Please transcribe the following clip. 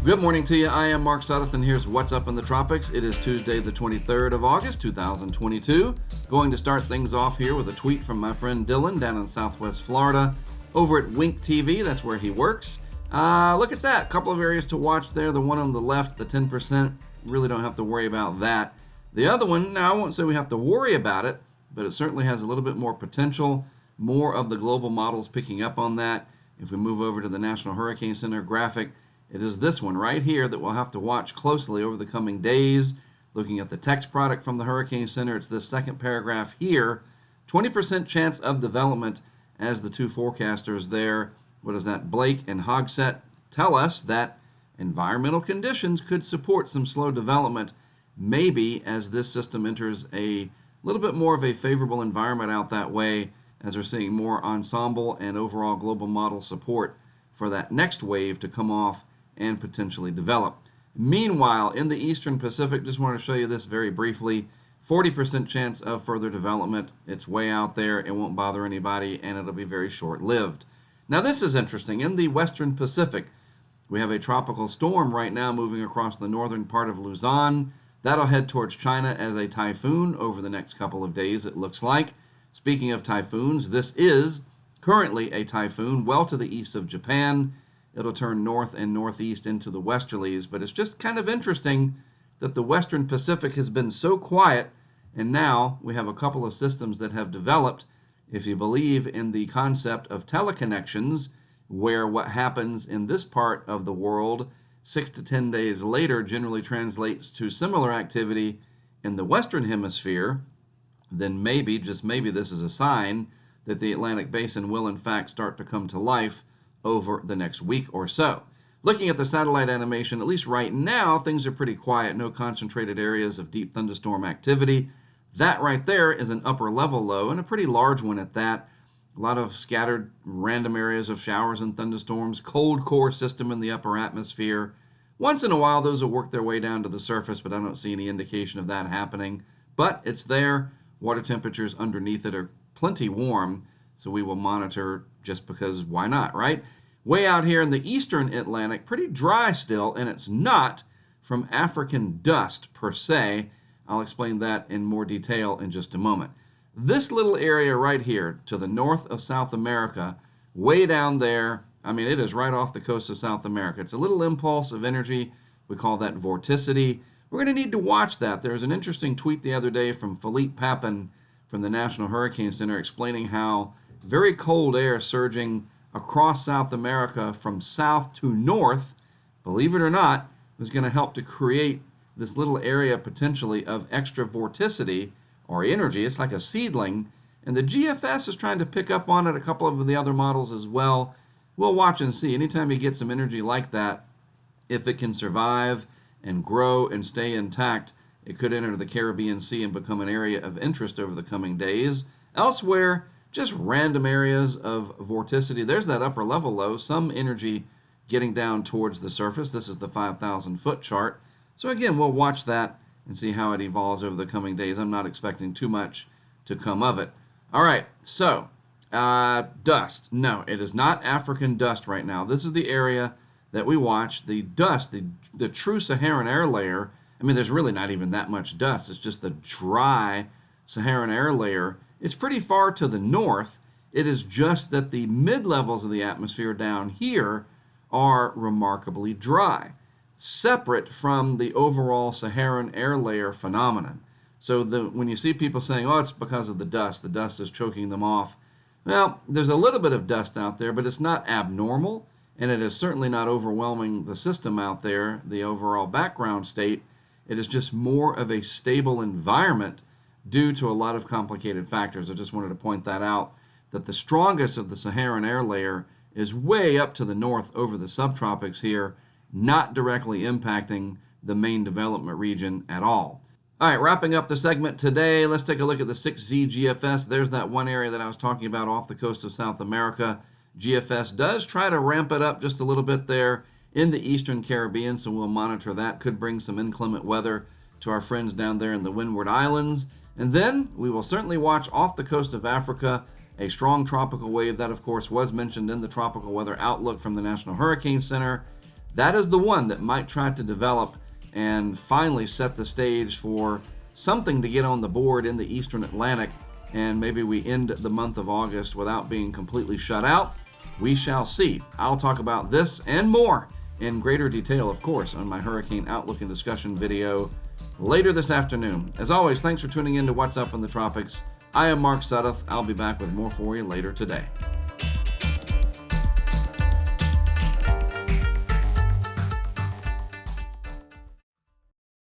Good morning to you. I am Mark Sudduth, and here's what's up in the tropics. It is Tuesday, the 23rd of August, 2022. Going to start things off here with a tweet from my friend Dylan down in Southwest Florida over at Wink TV. That's where he works. Look at that. A couple of areas to watch there. The one on the left, the 10%, really don't have to worry about that. The other one, now I won't say we have to worry about it, but it certainly has a little bit more potential. More of the global models picking up on that. If we move over to the National Hurricane Center graphic, it is this one right here that we'll have to watch closely over the coming days. Looking at the text product from the Hurricane Center, it's this second paragraph here. 20% chance of development as the two forecasters there, what is that, Blake and Hogsett, tell us that environmental conditions could support some slow development, maybe as this system enters a little bit more of a favorable environment out that way, as we're seeing more ensemble and overall global model support for that next wave to come off and potentially develop. Meanwhile, in the Eastern Pacific, just want to show you this very briefly, 40% chance of further development. It's way out there, it won't bother anybody, and it'll be very short-lived. Now this is interesting. In the Western Pacific, we have a tropical storm right now moving across the northern part of Luzon. That'll head towards China as a typhoon over the next couple of days, it looks like. Speaking of typhoons, this is currently a typhoon well to the east of Japan. It'll turn north and northeast into the westerlies, but it's just kind of interesting that the Western Pacific has been so quiet, and now we have a couple of systems that have developed, if you believe in the concept of teleconnections, where what happens in this part of the world 6 to 10 days later generally translates to similar activity in the Western Hemisphere, then maybe, just maybe, this is a sign that the Atlantic Basin will in fact start to come to life over the next week or so. Looking at the satellite animation, at least right now, things are pretty quiet. No concentrated areas of deep thunderstorm activity. That right there is an upper level low, and a pretty large one at that. A lot of scattered random areas of showers and thunderstorms. Cold core system in the upper atmosphere. Once in a while, those will work their way down to the surface, but I don't see any indication of that happening. But it's there. Water temperatures underneath it are plenty warm, so we will monitor just because why not, right? Way out here in the eastern Atlantic, pretty dry still, and it's not from African dust per se. I'll explain that in more detail in just a moment. This little area right here to the north of South America, way down there, I mean, it is right off the coast of South America. It's a little impulse of energy. We call that vorticity. We're going to need to watch that. There was an interesting tweet the other day from Philippe Papin from the National Hurricane Center explaining how very cold air surging across South America from south to north, believe it or not, is going to help to create this little area potentially of extra vorticity or energy. It's like a seedling, and the GFS is trying to pick up on it, a couple of the other models as well. We'll watch and see. Anytime you get some energy like that, if it can survive and grow and stay intact, it could enter the Caribbean Sea and become an area of interest over the coming days. Elsewhere, just random areas of vorticity. There's that upper level low, some energy getting down towards the surface. This is the 5,000 foot chart. So again, we'll watch that and see how it evolves over the coming days. I'm not expecting too much to come of it. All right, so dust. No, it is not African dust right now. This is the area that we watch. The dust, the true Saharan air layer, I mean, there's really not even that much dust. It's just the dry Saharan air layer. It's pretty far to the north. It is just that the mid-levels of the atmosphere down here are remarkably dry, separate from the overall Saharan air layer phenomenon. So when you see people saying, oh, it's because of the dust is choking them off, well, there's a little bit of dust out there, but it's not abnormal, and it is certainly not overwhelming the system out there, the overall background state. It is just more of a stable environment due to a lot of complicated factors. I just wanted to point that out, that the strongest of the Saharan air layer is way up to the north over the subtropics here, not directly impacting the main development region at all. All right, wrapping up the segment today, let's take a look at the 6Z GFS. There's that one area that I was talking about off the coast of South America. GFS does try to ramp it up just a little bit there in the eastern Caribbean, so we'll monitor that. Could bring some inclement weather to our friends down there in the Windward Islands. And then we will certainly watch off the coast of Africa a strong tropical wave that, of course, was mentioned in the tropical weather outlook from the National Hurricane Center. that is the one that might try to develop and finally set the stage for something to get on the board in the Eastern Atlantic, and maybe we end the month of August without being completely shut out. We shall see. I'll talk about this and more in greater detail, of course, on my Hurricane Outlook and Discussion video later this afternoon. As always, thanks for tuning in to What's Up in the Tropics. I am Mark Sudduth. I'll be back with more for you later today.